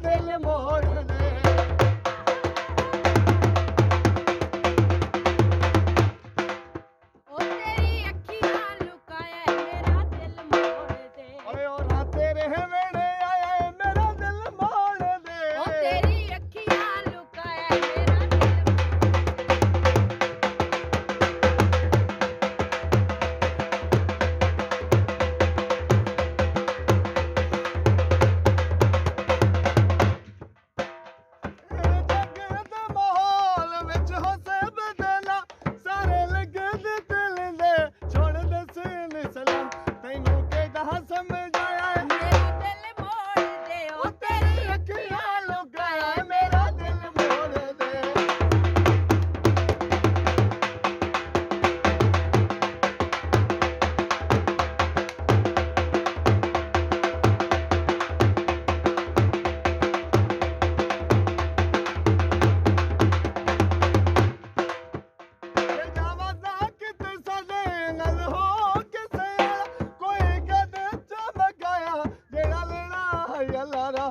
दिल मोड़ दे। ओ तेरी अखियां लुकाए मेरा दिल मोड़ दे। ओए ओ ना तेरे वेड़े आए मेरा दिल मोड़ दे। ओ तेरी अखियां लुकाए मेरा दिल जग दे माहौल विच होसे बदला सारे लगदे दिल दे छोड़ दे सीन सलाम तैनू केदा समझाया मेरा दिल मोड़ दे। ओ तेरी अखियां लुकाया मेरा दिल मोड़ दे। जावा कित सदे नल हो किसे कोई कद चमकाया जेड़ा लेना है अल्लाह दा